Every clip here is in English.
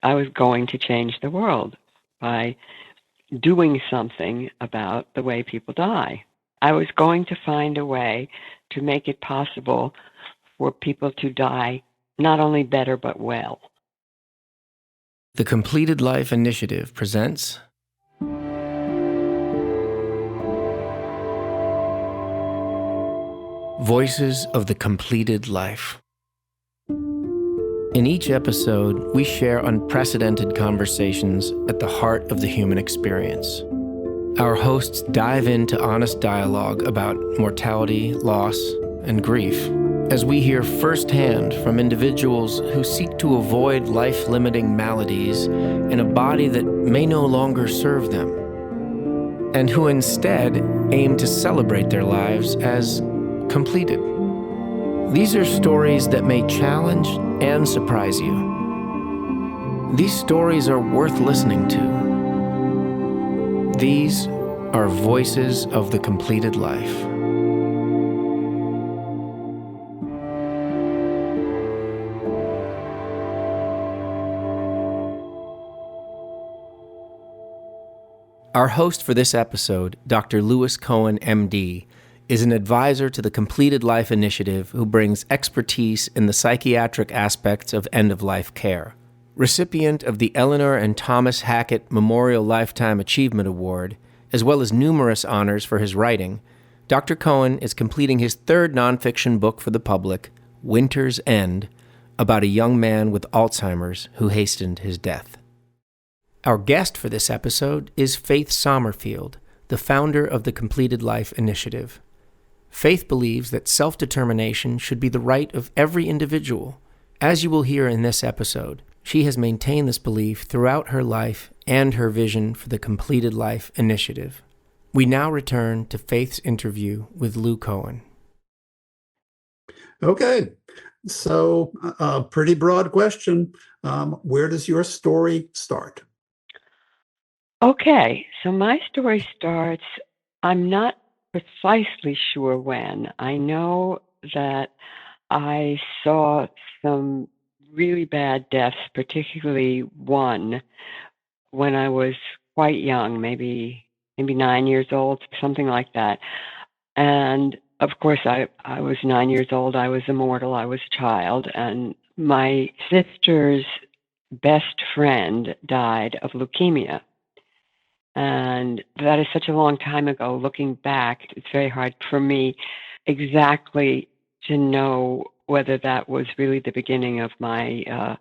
I was going to change the world by doing something about the way people die. I was going to find a way to make it possible for people to die not only better but well. The Completed Life Initiative presents Voices of the Completed Life. In each episode, we share unprecedented conversations at the heart of the human experience. Our hosts dive into honest dialogue about mortality, loss, and grief, as we hear firsthand from individuals who seek to avoid life-limiting maladies in a body that may no longer serve them, and who instead aim to celebrate their lives as completed. These are stories that may challenge and surprise you. These stories are worth listening to. These are Voices of the Completed Life. Our host for this episode, Dr. Lewis Cohen, MD, is an advisor to the Completed Life Initiative who brings expertise in the psychiatric aspects of end-of-life care. Recipient of the Eleanor and Thomas Hackett Memorial Lifetime Achievement Award, as well as numerous honors for his writing, Dr. Cohen is completing his third nonfiction book for the public, Winter's End, about a young man with Alzheimer's who hastened his death. Our guest for this episode is Faith Sommerfield, the founder of the Completed Life Initiative. Faith believes that self-determination should be the right of every individual. As you will hear in this episode, she has maintained this belief throughout her life and her vision for the Completed Life Initiative. We now return to Faith's interview with Lou Cohen. Okay, so a pretty broad question. Where does your story start? Okay, so my story starts, I'm not precisely sure when. I know that I saw some really bad deaths, particularly one when I was quite young, maybe 9 years old, something like that. And of course, I was 9 years old. I was immortal. I was a child. And my sister's best friend died of leukemia. And that is such a long time ago. Looking back, it's very hard for me exactly to know whether that was really the beginning of my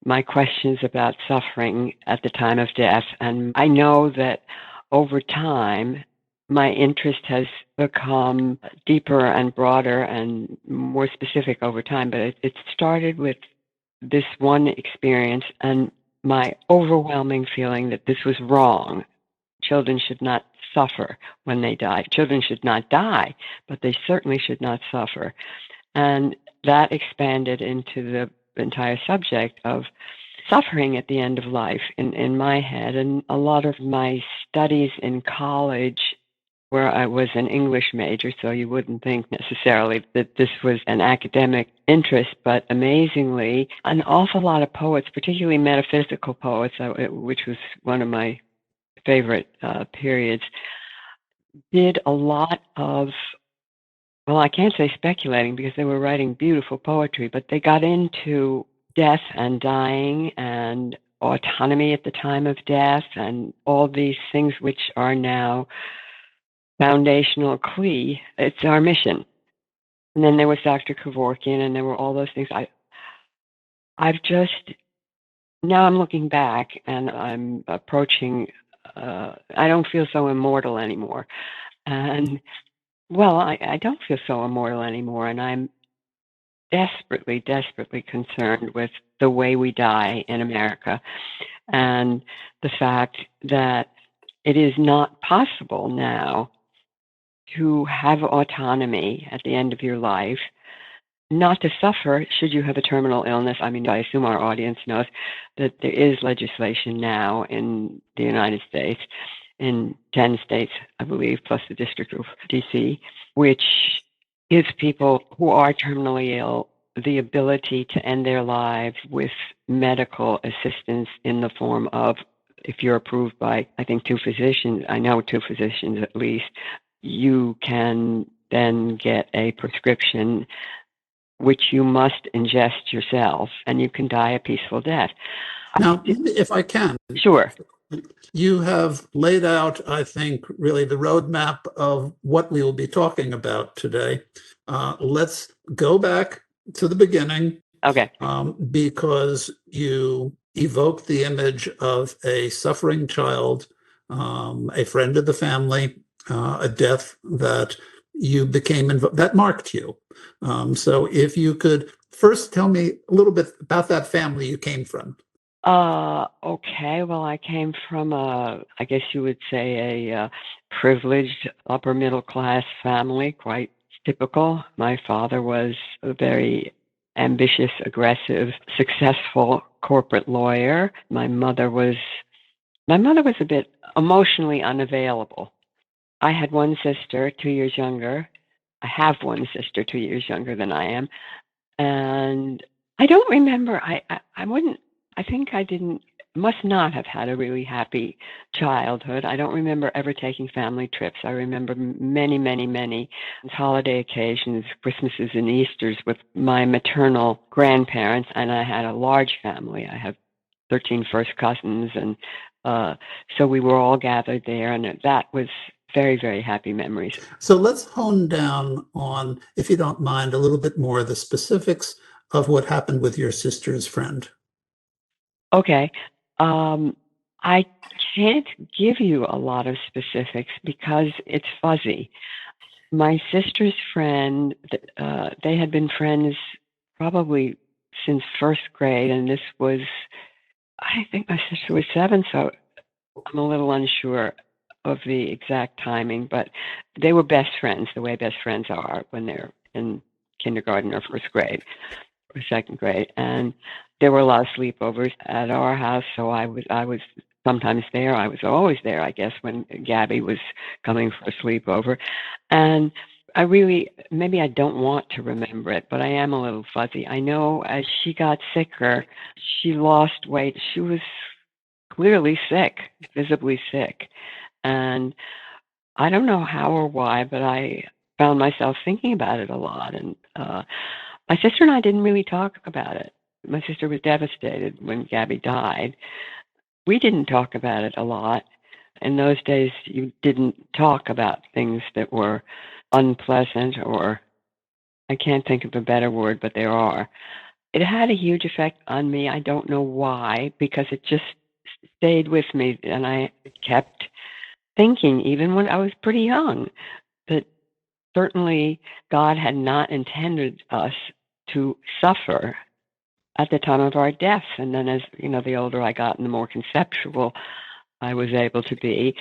my questions about suffering at the time of death. And I know that over time, my interest has become deeper and broader and more specific over time. But it started with this one experience and my overwhelming feeling that this was wrong. Children should not suffer when they die. Children should not die, but they certainly should not suffer. And that expanded into the entire subject of suffering at the end of life in my head. And a lot of my studies in college, where I was an English major, so you wouldn't think necessarily that this was an academic interest, but amazingly, an awful lot of poets, particularly metaphysical poets, which was one of my favorite periods, did a lot of, well, I can't say speculating because they were writing beautiful poetry, but they got into death and dying and autonomy at the time of death and all these things which are now foundational CLE. It's our mission. And then there was Dr. Kevorkian, and there were all those things. I've just, now I'm looking back and I'm approaching, I don't feel so immortal anymore. And, well, I don't feel so immortal anymore, and I'm desperately, desperately concerned with the way we die in America and the fact that it is not possible now to have autonomy at the end of your life, not to suffer should you have a terminal illness. I mean, I assume our audience knows that there is legislation now in the United States, in 10 states, I believe, plus the District of DC, which gives people who are terminally ill the ability to end their lives with medical assistance in the form of, if you're approved by, I think, two physicians, I know two physicians at least, you can then get a prescription which you must ingest yourself, and you can die a peaceful death. Now, if I can. Sure. You have laid out, I think, really the roadmap of what we will be talking about today. Let's go back to the beginning. Okay. Because you evoke the image of a suffering child, a friend of the family, a death that you became that marked you. So if you could first tell me a little bit about that family you came from. Okay. Well, I came from I guess you would say a privileged upper middle class family, quite typical. My father was a very ambitious, aggressive, successful corporate lawyer. My mother was a bit emotionally unavailable. I had one sister, 2 years younger. I have one sister 2 years younger than I am. And I don't remember, I wouldn't, I think I didn't, must not have had a really happy childhood. I don't remember ever taking family trips. I remember many, many, many holiday occasions, Christmases and Easters with my maternal grandparents, and I had a large family. I have 13 first cousins, and so we were all gathered there, and that was very, very happy memories. So let's hone down on, if you don't mind, a little bit more of the specifics of what happened with your sister's friend. Okay. I can't give you a lot of specifics because it's fuzzy. My sister's friend, they had been friends probably since first grade, and this was, I think my sister was 7, so I'm a little unsure of the exact timing, but they were best friends, the way best friends are when they're in kindergarten or first grade or second grade. And there were a lot of sleepovers at our house, so I was sometimes there. I was always there, I guess, when Gabby was coming for a sleepover. And I really, maybe I don't want to remember it, but I am a little fuzzy. I know as she got sicker, she lost weight. She was clearly sick, visibly sick. And I don't know how or why, but I found myself thinking about it a lot. And my sister and I didn't really talk about it. My sister was devastated when Gabby died. We didn't talk about it a lot. In those days, you didn't talk about things that were unpleasant, or I can't think of a better word, but there are. It had a huge effect on me. I don't know why, because it just stayed with me, and I kept thinking, even when I was pretty young, that certainly God had not intended us to suffer at the time of our deaths. And then, as you know, the older I got and the more conceptual I was able to be,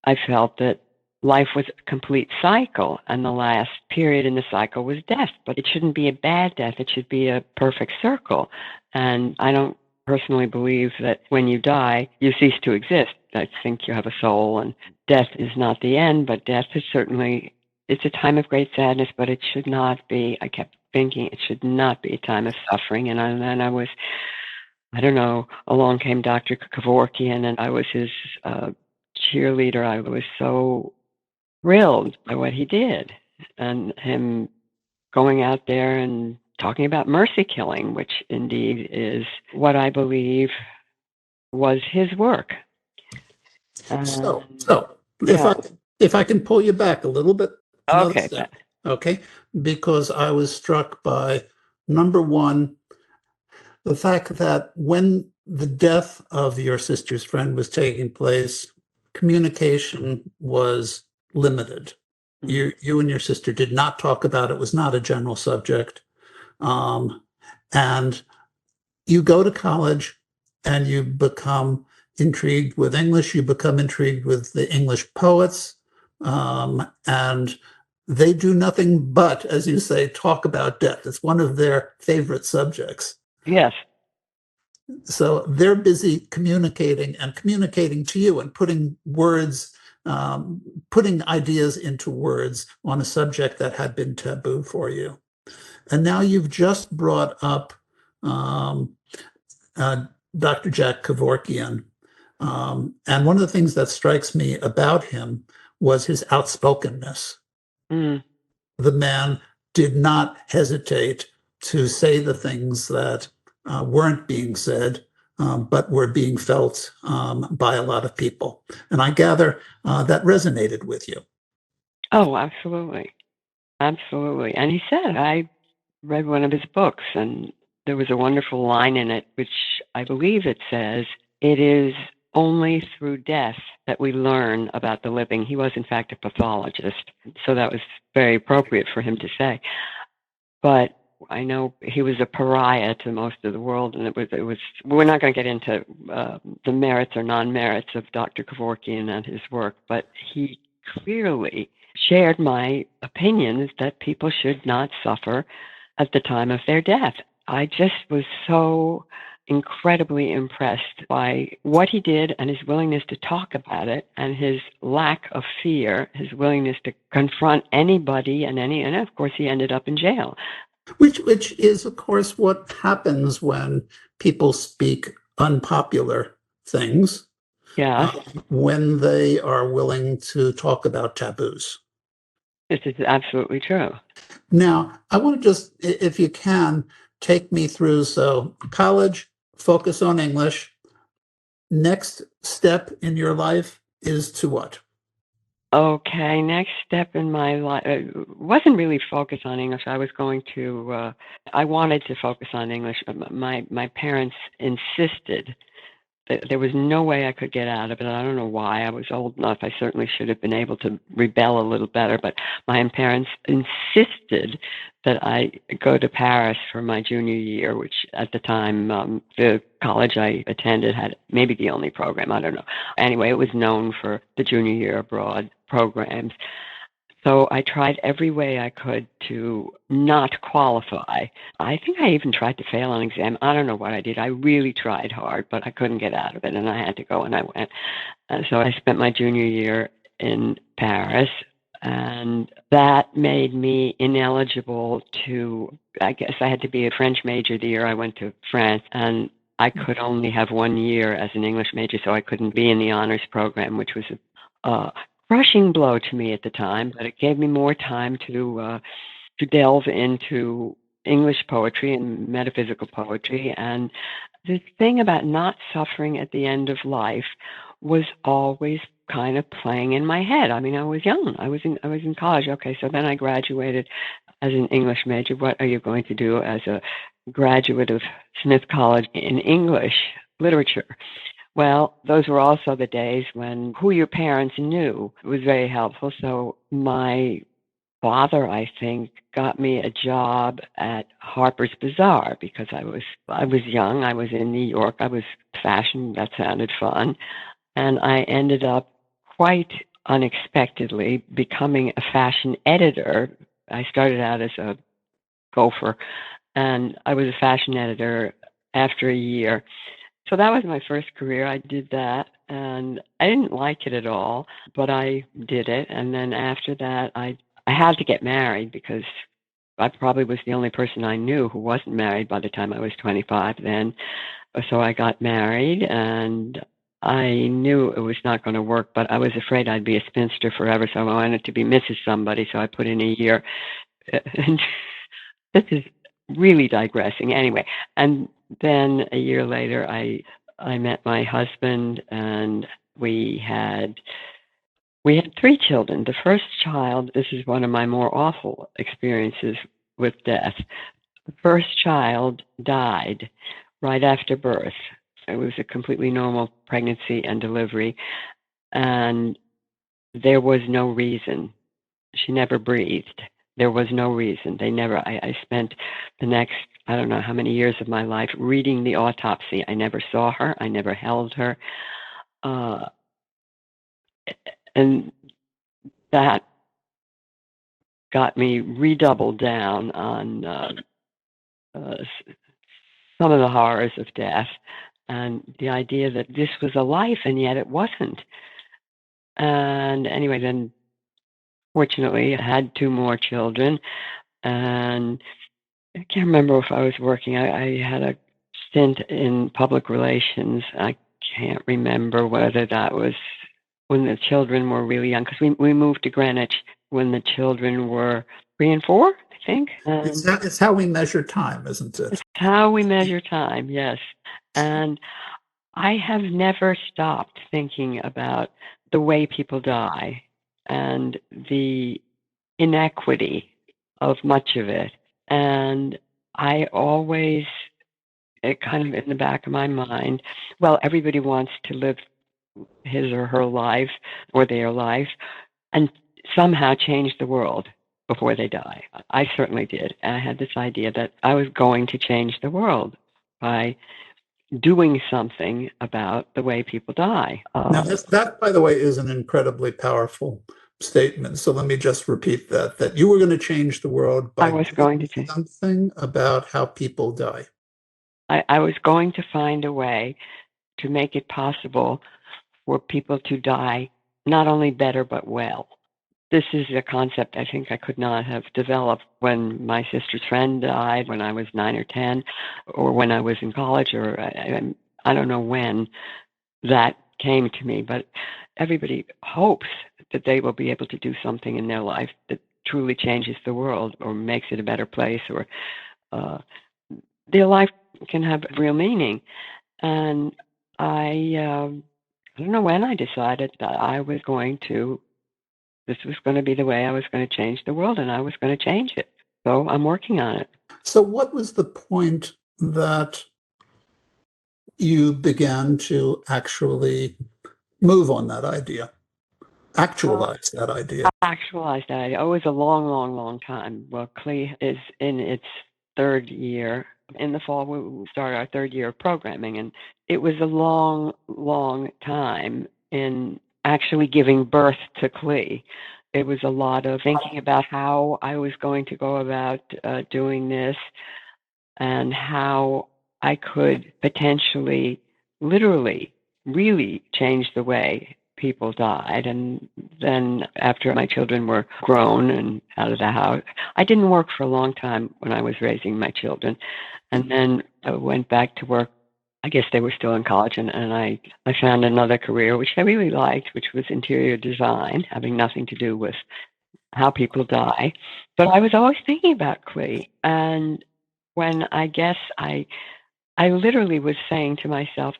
I felt that life was a complete cycle, and the last period in the cycle was death. But it shouldn't be a bad death. It should be a perfect circle. And I don't personally believe that when you die, you cease to exist. I think you have a soul, and death is not the end, but death is certainly, it's a time of great sadness, but it should not be, I kept thinking, it should not be a time of suffering. And then I was, I don't know, along came Dr. Kevorkian, and I was his cheerleader. I was so thrilled by what he did, and him going out there and talking about mercy killing, which indeed is what I believe was his work. So Yeah. if I can pull you back a little bit, another Okay. step, okay? Because I was struck by, number one, the fact that when the death of your sister's friend was taking place, communication was limited. You and your sister did not talk about it, was not a general subject. And you go to college and you become intrigued with English, you become intrigued with the English poets, and they do nothing but, as you say, talk about death. It's one of their favorite subjects. Yes. So they're busy communicating and communicating to you and putting words, putting ideas into words on a subject that had been taboo for you. And now you've just brought up um, uh, Dr. Jack Kevorkian. And one of the things that strikes me about him was his outspokenness. Mm. The man did not hesitate to say the things that weren't being said, but were being felt by a lot of people. And I gather that resonated with you. Oh, absolutely. Absolutely. And he said, I read one of his books, and there was a wonderful line in it, which I believe it says, it is only through death that we learn about the living. He was, in fact, a pathologist, so that was very appropriate for him to say. But I know he was a pariah to most of the world, and it was. We're not going to get into the merits or non-merits of Dr. Kevorkian and his work, but he clearly shared my opinions that people should not suffer at the time of their death. I just was so incredibly impressed by what he did and his willingness to talk about it and his lack of fear, his willingness to confront anybody and of course he ended up in jail. Which is, of course, what happens when people speak unpopular things, Yes, when they are willing to talk about taboos. this is absolutely true. Now, I want to just, if you can, take me through. So, college, focus on English. Next step in your life is to what? Okay, next step in my life wasn't really focused on English. I was going to, I wanted to focus on English. My parents insisted that there was no way I could get out of it. I don't know why. I was old enough. I certainly should have been able to rebel a little better, but my parents insisted that I go to Paris for my junior year, which at the time, the college I attended had maybe the only program. I don't know. Anyway, it was known for the junior year abroad programs. So I tried every way I could to not qualify. I think I even tried to fail an exam. I don't know what I did. I really tried hard, but I couldn't get out of it, and I had to go, and I went. And so I spent my junior year in Paris, and that made me ineligible to, I guess I had to be a French major the year I went to France, and I could only have 1 year as an English major, so I couldn't be in the honors program, which was a crushing blow to me at the time, but it gave me more time to delve into English poetry and metaphysical poetry. And the thing about not suffering at the end of life was always kind of playing in my head. I mean, I was young. I was in college. Okay, so then I graduated as an English major. What are you going to do as a graduate of Smith College in English literature? Well, those were also the days when who your parents knew was very helpful. So my father, I think, got me a job at Harper's Bazaar because I was young. I was in New York. I was fashion. That sounded fun, and I ended up quite unexpectedly becoming a fashion editor. I started out as a gopher, and I was a fashion editor after a year. So that was my first career. I did that, and I didn't like it at all, but I did it. And then after that, I had to get married because I probably was the only person I knew who wasn't married by the time I was 25 then. So I got married, and I knew it was not going to work, but I was afraid I'd be a spinster forever, so I wanted to be Mrs. Somebody, so I put in a year. And this is really digressing. Anyway, and then a year later, I met my husband, and we had three children. The first child, this is one of my more awful experiences with death. The first child died right after birth. It was a completely normal pregnancy and delivery, and there was no reason. She never breathed. There was no reason. I spent the next, I don't know how many years of my life reading the autopsy. I never saw her. I never held her. Uh, and that got me redoubled down on some of the horrors of death and the idea that this was a life and yet it wasn't. And anyway, then fortunately I had two more children, and I can't remember if I was working. I had a stint in public relations. I can't remember whether that was when the children were really young, because we moved to Greenwich when the children were 3 and 4, I think. And It's how we measure time, isn't it? it's how we measure time, yes. And I have never stopped thinking about the way people die and the inequity of much of it. And I always, it kind of in the back of my mind, well, everybody wants to live his or her life or their life and somehow change the world before they die. I certainly did. And I had this idea that I was going to change the world by doing something about the way people die. Now, that, by the way, is an incredibly powerful statement. So let me just repeat that you were going to change the world I by was going doing to change. something about how people die. I was going to find a way to make it possible for people to die not only better but well. This is a concept I think I could not have developed when my sister's friend died when I was 9 or 10, or when I was in college, or I don't know when that came to me. But everybody hopes that they will be able to do something in their life that truly changes the world or makes it a better place, or uh, their life can have real meaning. And I don't know when I decided that this was going to be the way I was going to change the world, and I was going to change it. So I'm working on it. So what was the point that you began to actually move on that idea, actualize that idea? Actualized that idea. Oh, it was a long, long, long time. Well, CLE is in its third year. In the fall, we start our third year of programming, and it was a long, long time in actually giving birth to CLE. It was a lot of thinking about how I was going to go about doing this, and how I could potentially, literally, really change the way people died. And then after my children were grown and out of the house, I didn't work for a long time when I was raising my children. And then I went back to work. I guess they were still in college, and I found another career, which I really liked, which was interior design, having nothing to do with how people die. But I was always thinking about Clee. And when I guess I literally was saying to myself,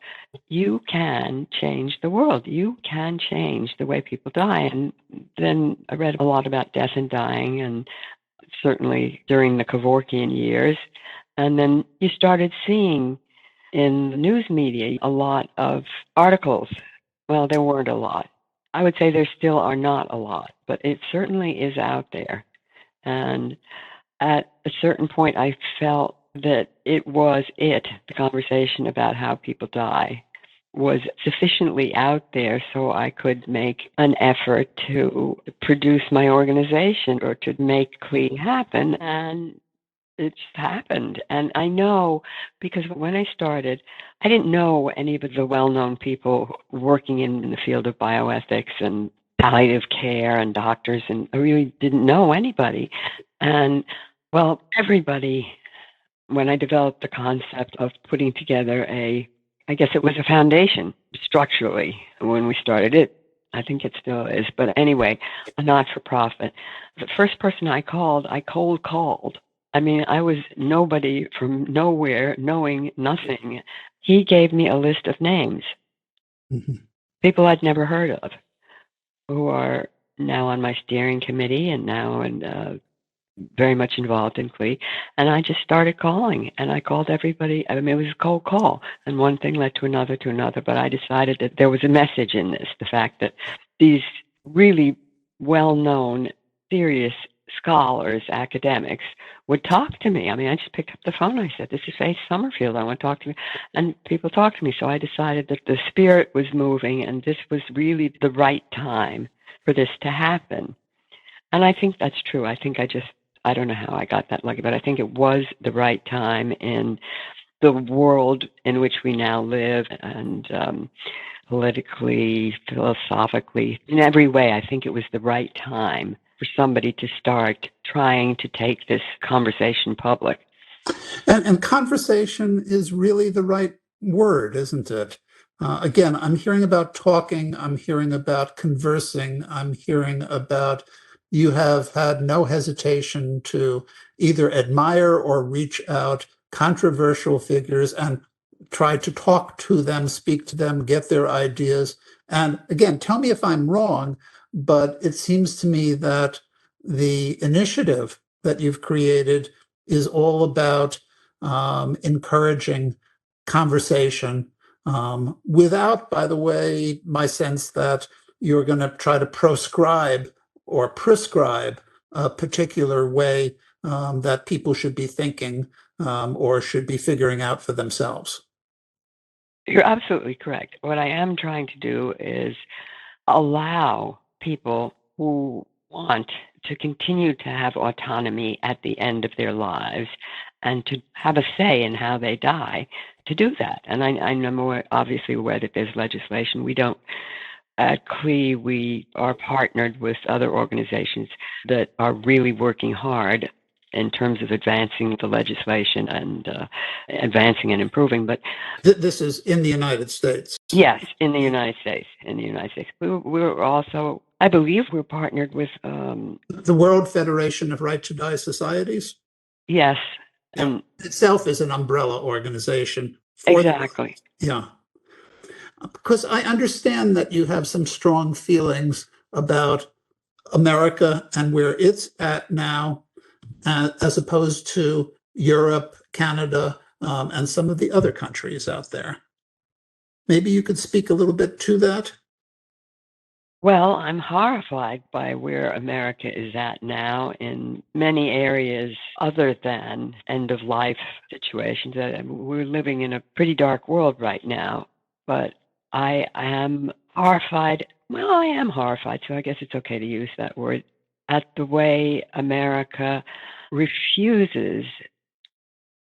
you can change the world. You can change the way people die. And then I read a lot about death and dying, and certainly during the Kevorkian years. And then you started seeing in the news media a lot of articles. Well, there weren't a lot. I would say there still are not a lot, but it certainly is out there. And at a certain point, I felt that the conversation about how people die was sufficiently out there so I could make an effort to produce my organization or to make CLE happen. And it's happened. And I know, because when I started, I didn't know any of the well-known people working in the field of bioethics and palliative care and doctors, and I really didn't know anybody. And well, everybody, when I developed the concept of putting together I guess it was a foundation structurally when we started it. I think it still is. But anyway, a not-for-profit. The first person I cold called. I mean, I was nobody from nowhere, knowing nothing. He gave me a list of names, Mhm. people I'd never heard of, who are now on my steering committee and now very much involved in CLE. And I just started calling, and I called everybody. I mean, it was a cold call, and one thing led to another, but I decided that there was a message in this, the fact that these really well-known, serious scholars, academics, would talk to me. I mean, I just picked up the phone. I said, this is Faith Sommerfield. I want to talk to me. And people talked to me. So I decided that the spirit was moving, and this was really the right time for this to happen. And I think that's true. I don't know how I got that lucky, but I think it was the right time in the world in which we now live, and politically, philosophically, in every way. I think it was the right time for somebody to start trying to take this conversation public. And conversation is really the right word, isn't it? Again, I'm hearing about talking, I'm hearing about conversing, I'm hearing about you have had no hesitation to either admire or reach out controversial figures and try to talk to them, speak to them, get their ideas. And again, tell me if I'm wrong, but it seems to me that the initiative that you've created is all about encouraging conversation without, by the way, my sense that you're going to try to proscribe or prescribe a particular way that people should be thinking or should be figuring out for themselves. You're absolutely correct. What I am trying to do is allow people who want to continue to have autonomy at the end of their lives and to have a say in how they die to do that. And I'm obviously aware that there's legislation. We don't, at CLE, we are partnered with other organizations that are really working hard in terms of advancing the legislation and advancing and improving. But this is in the United States. Yes, in the United States. In the United States, we're also, I believe, we're partnered with. The World Federation of Right to Die Societies. Yes, Yeah. and Itself is an umbrella organization. Exactly. Yeah. Because I understand that you have some strong feelings about America and where it's at now, as opposed to Europe, Canada, and some of the other countries out there. Maybe you could speak a little bit to that. Well, I'm horrified by where America is at now in many areas other than end-of-life situations. We're living in a pretty dark world right now, but I am horrified. Well, I am horrified, so I guess it's okay to use that word, at the way America refuses.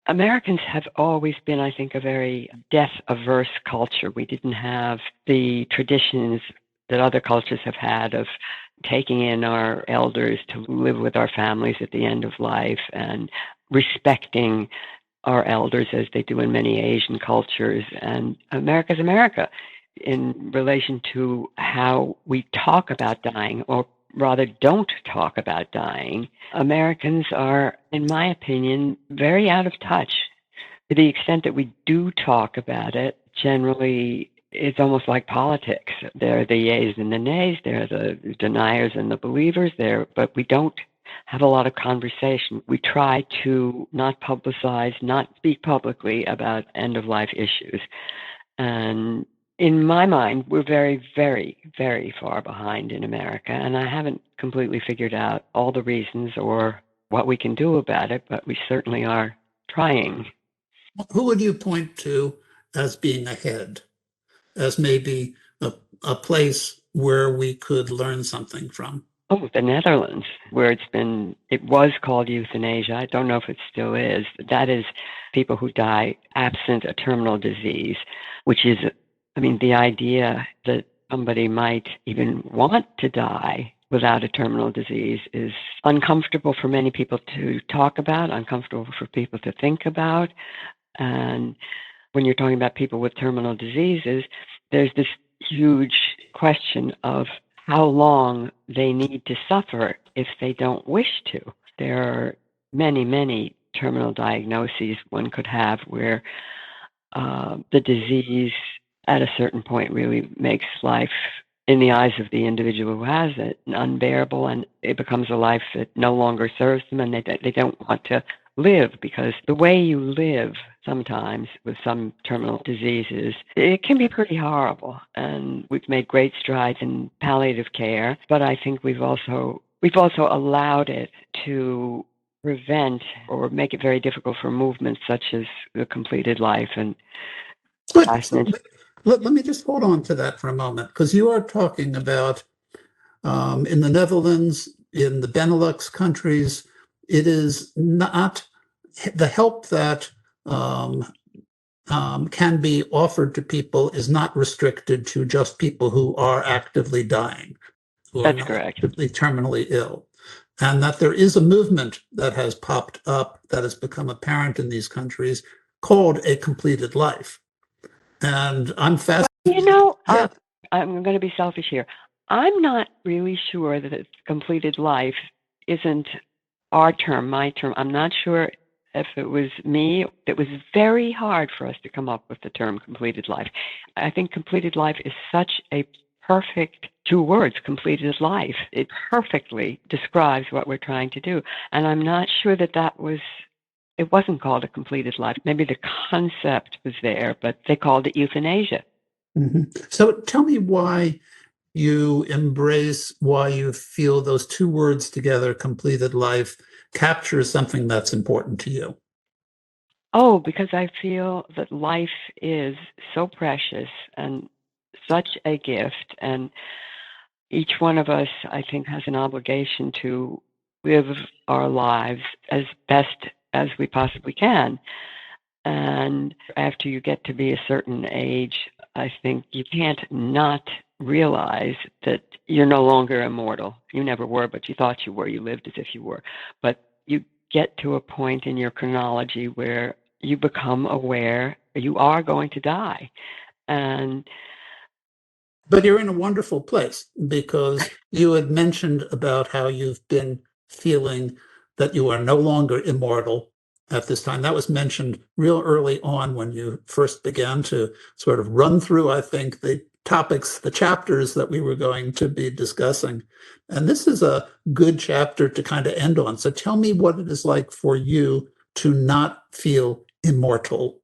Americans have always been, I think, a very death-averse culture. We didn't have the traditions that other cultures have had of taking in our elders to live with our families at the end of life and respecting our elders as they do in many Asian cultures. And America's America in relation to how we talk about dying, or rather don't talk about dying. Americans are, in my opinion, very out of touch. To the extent that we do talk about it, generally it's almost like politics. There are the yeas and the nays, there are the deniers and the believers there, but we don't have a lot of conversation. We try to not publicize, not speak publicly about end-of-life issues. And in my mind, we're very, very, very far behind in America, and I haven't completely figured out all the reasons or what we can do about it, but we certainly are trying. Who would you point to as being ahead, as maybe a place where we could learn something from? Oh, the Netherlands, where it was called euthanasia. I don't know if it still is. That is people who die absent a terminal disease, which is, I mean, the idea that somebody might even want to die without a terminal disease is uncomfortable for many people to talk about, uncomfortable for people to think about. And when you're talking about people with terminal diseases, there's this huge question of how long they need to suffer if they don't wish to. There are many, many terminal diagnoses one could have where the disease at a certain point really makes life, in the eyes of the individual who has it, unbearable, and it becomes a life that no longer serves them, and they don't want to live, because the way you live sometimes with some terminal diseases, it can be pretty horrible. And we've made great strides in palliative care, but I think we've also allowed it to prevent or make it very difficult for movements such as the completed life and let me just hold on to that for a moment, because you are talking about in the Netherlands, in the Benelux countries, it is not the help that can be offered to people is not restricted to just people who are actively dying, who are That's not correct. actively terminally ill. and that there is a movement that has popped up that has become apparent in these countries called a completed life. And I'm fascinated. Yeah. I'm going to be selfish here. I'm not really sure that it's completed life isn't our term, my term. I'm not sure if it was me. It was very hard for us to come up with the term completed life. I think completed life is such a perfect two words, completed life. It perfectly describes what we're trying to do. And I'm not sure that it wasn't called a completed life. Maybe the concept was there, but they called it euthanasia. Mm-hmm. So tell me why you why you feel those two words together, completed life, captures something that's important to you. Oh, because I feel that life is so precious and such a gift, and each one of us, I think, has an obligation to live our lives as best as we possibly can. And after you get to be a certain age, I think you can't not realize that you're no longer immortal. You never were, but you thought you were. You lived as if you were. But you get to a point in your chronology where you become aware you are going to die. And But you're in a wonderful place because you had mentioned about how you've been feeling that you are no longer immortal at this time. That was mentioned real early on when you first began to sort of run through, I think, the topics, the chapters that we were going to be discussing. And this is a good chapter to kind of end on. So tell me what it is like for you to not feel immortal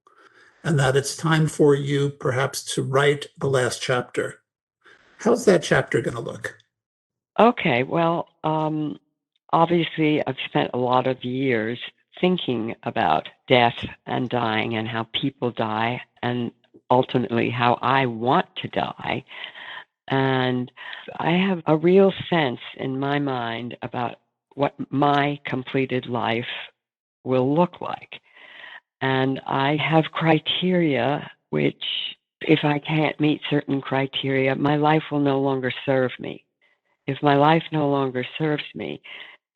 and that it's time for you perhaps to write the last chapter. How's that chapter going to look? okay, well, obviously, I've spent a lot of years thinking about death and dying and how people die and ultimately how I want to die. And I have a real sense in my mind about what my completed life will look like. And I have criteria which, if I can't meet certain criteria, my life will no longer serve me. If my life no longer serves me,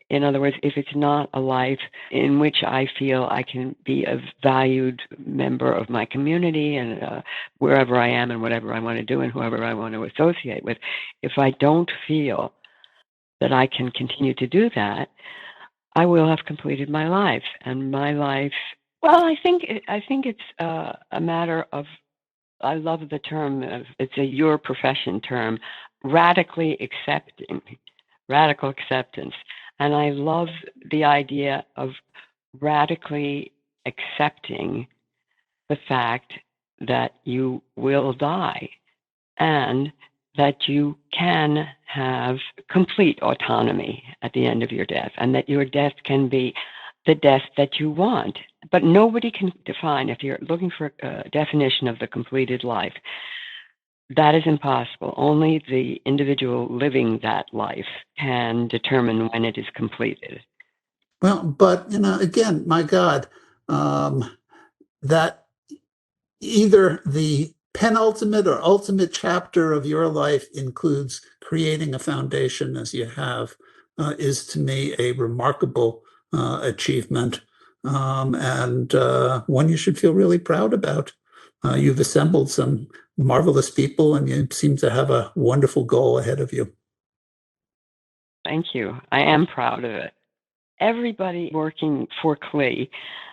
in other words, if it's not a life in which I feel I can be a valued member of my community and wherever I am and whatever I want to do and whoever I want to associate with, if I don't feel that I can continue to do that, I will have completed my life. And my life, well, I think it's a matter of, I love the term, it's a your profession term, radically accepting, radical acceptance. And I love the idea of radically accepting the fact that you will die and that you can have complete autonomy at the end of your death and that your death can be the death that you want. But nobody can define, if you're looking for a definition of the completed life, that is impossible. Only the individual living that life can determine when it is completed. Well, but again, my God, that either the penultimate or ultimate chapter of your life includes creating a foundation as you have, is to me a remarkable achievement, and one you should feel really proud about. You've assembled some marvelous people, and you seem to have a wonderful goal ahead of you. Thank you. I am proud of it. Everybody working for CLE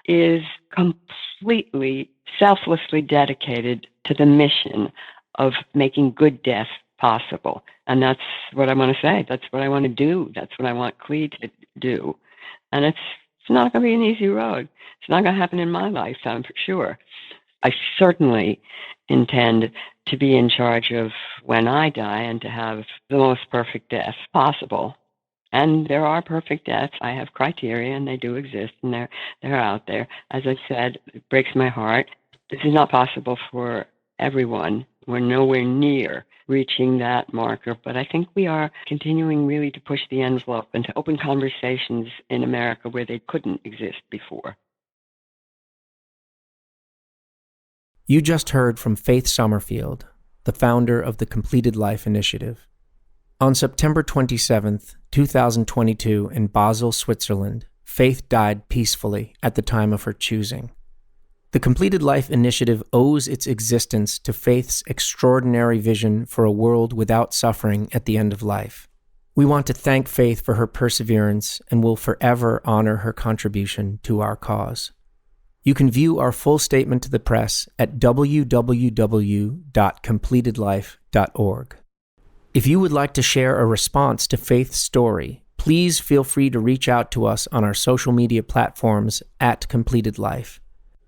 is completely selflessly dedicated to the mission of making good death possible. And that's what I want to say. That's what I want to do. That's what I want CLE to do. And it's not going to be an easy road. It's not going to happen in my lifetime for sure. I certainly intend to be in charge of when I die and to have the most perfect death possible. And there are perfect deaths. I have criteria, and they do exist, and they're out there. As I said, it breaks my heart. This is not possible for everyone. We're nowhere near reaching that marker, but I think we are continuing really to push the envelope and to open conversations in America where they couldn't exist before. You just heard from Faith Sommerfield, the founder of the Completed Life Initiative. On September 27th, 2022, in Basel, Switzerland, Faith died peacefully at the time of her choosing. The Completed Life Initiative owes its existence to Faith's extraordinary vision for a world without suffering at the end of life. We want to thank Faith for her perseverance and will forever honor her contribution to our cause. You can view our full statement to the press at www.completedlife.org. If you would like to share a response to Faith's story, please feel free to reach out to us on our social media platforms at Completed Life.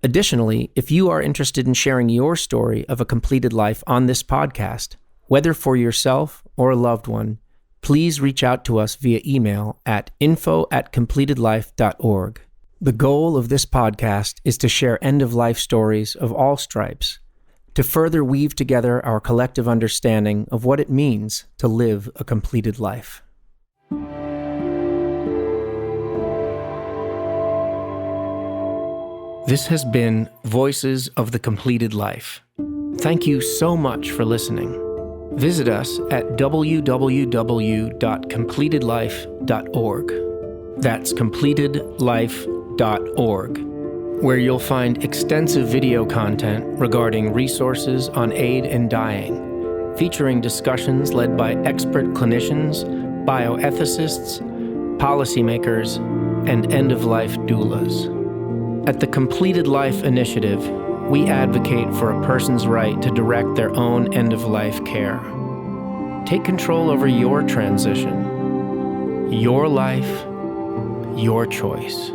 Additionally, if you are interested in sharing your story of a completed life on this podcast, whether for yourself or a loved one, please reach out to us via email at info@completedlife.org. The goal of this podcast is to share end-of-life stories of all stripes, to further weave together our collective understanding of what it means to live a completed life. This has been Voices of the Completed Life. Thank you so much for listening. Visit us at www.completedlife.org. That's completedlife.org, where you'll find extensive video content regarding resources on aid in dying, featuring discussions led by expert clinicians, bioethicists, policymakers, and end-of-life doulas. At the Completed Life Initiative, we advocate for a person's right to direct their own end-of-life care. Take control over your transition, your life, your choice.